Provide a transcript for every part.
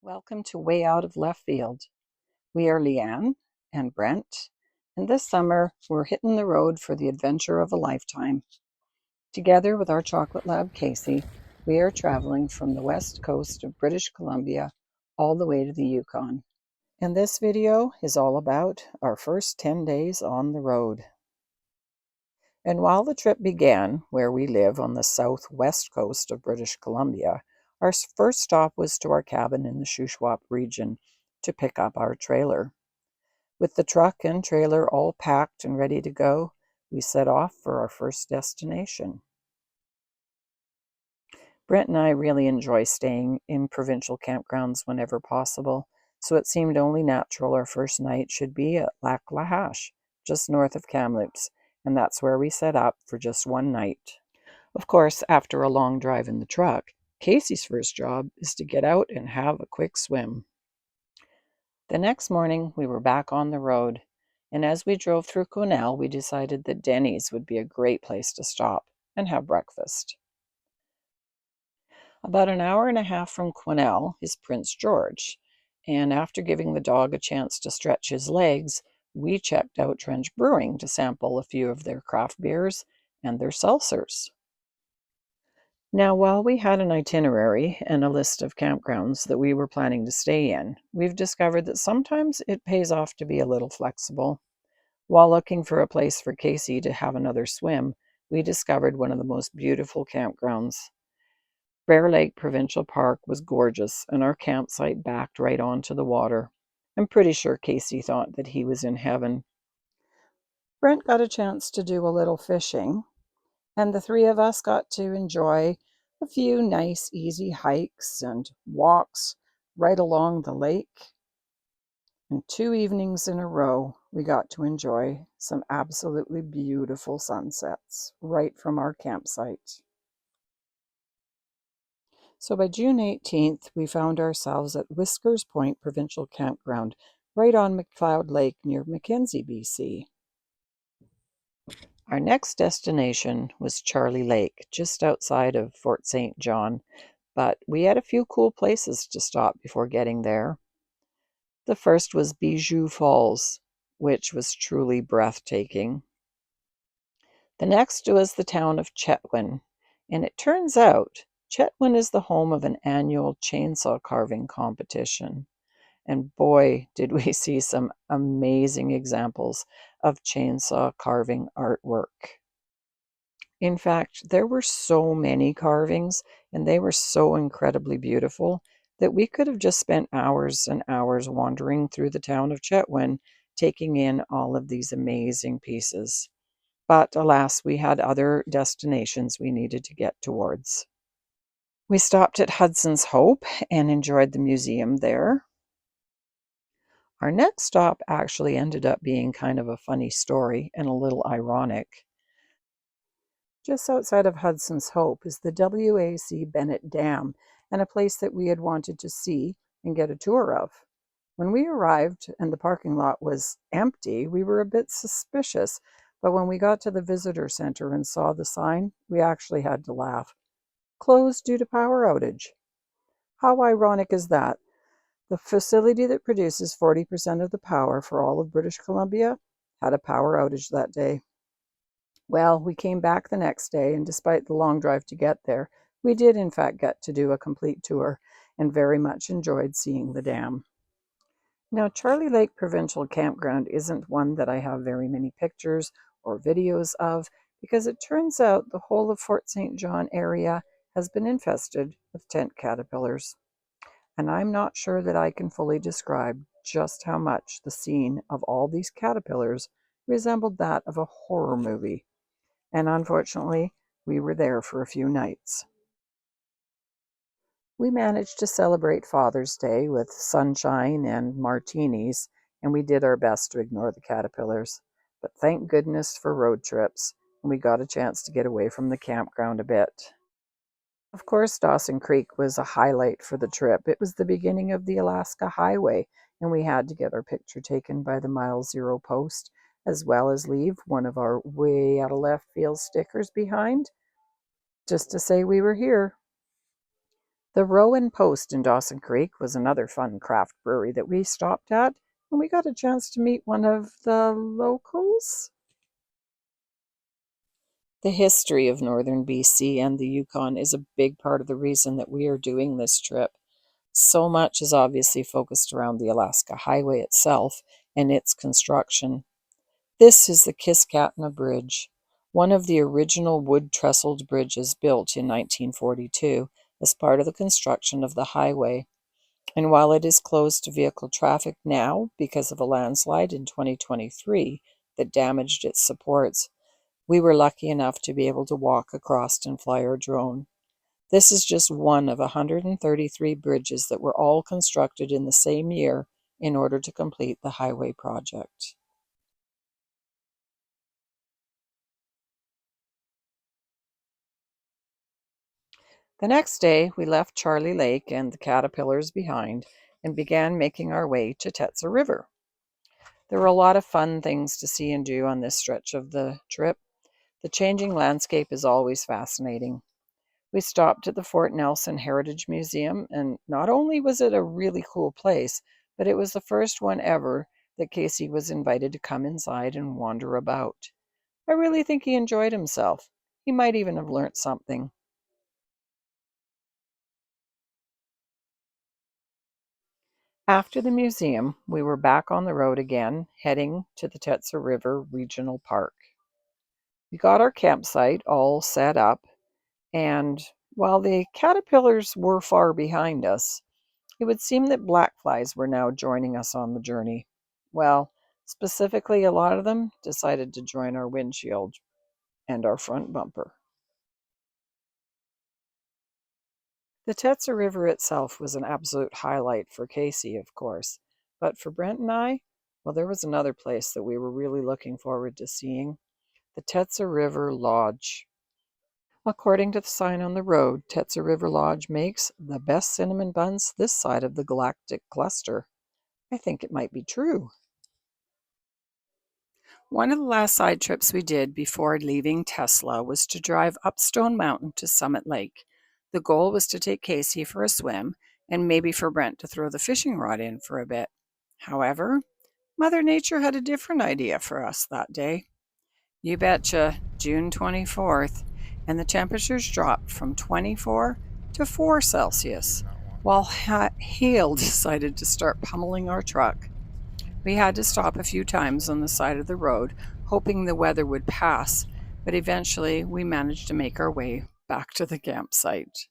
Welcome to Way Out of Left Field. We are Leanne and Brent, and this summer we're hitting the road for the adventure of a lifetime. Together with our chocolate lab Casey, we are traveling from the west coast of British Columbia all the way to the Yukon. And this video is all about our first 10 days on the road. And while the trip began where we live on the southwest coast of British Columbia, our first stop was to our cabin in the Shuswap region to pick up our trailer. With the truck and trailer all packed and ready to go, we set off for our first destination. Brent and I really enjoy staying in provincial campgrounds whenever possible, so it seemed only natural our first night should be at Lac La Hache, just north of Kamloops, and that's where we set up for just one night. Of course, after a long drive in the truck, Casey's first job is to get out and have a quick swim. The next morning, we were back on the road, and as we drove through Quesnel, we decided that Denny's would be a great place to stop and have breakfast. About an hour and a half from Quesnel is Prince George, and after giving the dog a chance to stretch his legs, we checked out Trench Brewing to sample a few of their craft beers and their seltzers. Now, while we had an itinerary and a list of campgrounds that we were planning to stay in, we've discovered that sometimes it pays off to be a little flexible. While looking for a place for Casey to have another swim, we discovered one of the most beautiful campgrounds. Bear Lake Provincial Park was gorgeous, and our campsite backed right onto the water. I'm pretty sure Casey thought that he was in heaven. Brent got a chance to do a little fishing, and the three of us got to enjoy a few nice, easy hikes and walks right along the lake. And 2 evenings in a row, we got to enjoy some absolutely beautiful sunsets right from our campsite. So by June 18th, we found ourselves at Whiskers Point Provincial Campground, right on McLeod Lake near Mackenzie, BC. Our next destination was Charlie Lake, just outside of Fort St. John, but we had a few cool places to stop before getting there. The first was Bijou Falls, which was truly breathtaking. The next was the town of Chetwynd, and it turns out Chetwynd is the home of an annual chainsaw carving competition. And boy, did we see some amazing examples of chainsaw carving artwork. In fact, there were so many carvings, and they were so incredibly beautiful that we could have just spent hours and hours wandering through the town of Chetwynd, taking in all of these amazing pieces. But alas, we had other destinations we needed to get towards. We stopped at Hudson's Hope and enjoyed the museum there. Our next stop actually ended up being kind of a funny story and a little ironic. Just outside of Hudson's Hope is the W.A.C. Bennett Dam, and a place that we had wanted to see and get a tour of. When we arrived and the parking lot was empty, we were a bit suspicious, but when we got to the visitor center and saw the sign, we actually had to laugh. Closed due to power outage. How ironic is that? The facility that produces 40% of the power for all of British Columbia had a power outage that day. Well, we came back the next day, and despite the long drive to get there, we did in fact get to do a complete tour and very much enjoyed seeing the dam. Now, Charlie Lake Provincial Campground isn't one that I have very many pictures or videos of because it turns out the whole of Fort St. John area has been infested with tent caterpillars. And I'm not sure that I can fully describe just how much the scene of all these caterpillars resembled that of a horror movie. And unfortunately, we were there for a few nights. We managed to celebrate Father's Day with sunshine and martinis, and we did our best to ignore the caterpillars. But thank goodness for road trips, and we got a chance to get away from the campground a bit. Of course, Dawson Creek was a highlight for the trip. It was the beginning of the Alaska Highway, and we had to get our picture taken by the Mile Zero post, as well as leave one of our way out of left field stickers behind, just to say we were here. The Row and Post in Dawson Creek was another fun craft brewery that we stopped at, and we got a chance to meet one of the locals. The history of northern BC and the Yukon is a big part of the reason that we are doing this trip. So much is obviously focused around the Alaska Highway itself and its construction. This is the Kiskatna Bridge, one of the original wood trestled bridges built in 1942 as part of the construction of the highway. And while it is closed to vehicle traffic now because of a landslide in 2023 that damaged its supports, we were lucky enough to be able to walk across and fly our drone. This is just one of 133 bridges that were all constructed in the same year in order to complete the highway project. The next day, we left Charlie Lake and the caterpillars behind and began making our way to Tetsa River. There were a lot of fun things to see and do on this stretch of the trip. The changing landscape is always fascinating. We stopped at the Fort Nelson Heritage Museum, and not only was it a really cool place, but it was the first one ever that Casey was invited to come inside and wander about. I really think he enjoyed himself. He might even have learnt something. After the museum, we were back on the road again, heading to the Tetsa River Regional Park. We got our campsite all set up, and while the caterpillars were far behind us, it would seem that black flies were now joining us on the journey. Well, specifically, a lot of them decided to join our windshield and our front bumper. The Tetsa River itself was an absolute highlight for Casey, of course, but for Brent and I, well, there was another place that we were really looking forward to seeing, the Tetsa River Lodge. According to the sign on the road, Tetsa River Lodge makes the best cinnamon buns this side of the galactic cluster. I think it might be true. One of the last side trips we did before leaving Tesla was to drive up Stone Mountain to Summit Lake. The goal was to take Casey for a swim and maybe for Brent to throw the fishing rod in for a bit. However, Mother Nature had a different idea for us that day. You betcha, June 24th, and the temperatures dropped from 24 to 4 Celsius, while hail decided to start pummeling our truck. We had to stop a few times on the side of the road, hoping the weather would pass, but eventually we managed to make our way back to the campsite.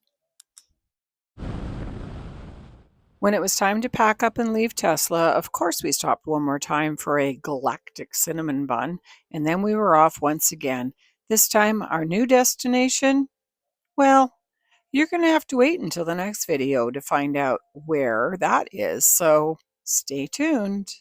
When it was time to pack up and leave Tesla, of course we stopped one more time for a galactic cinnamon bun, and then we were off once again. This time, our new destination? Well, you're going to have to wait until the next video to find out where that is, so stay tuned.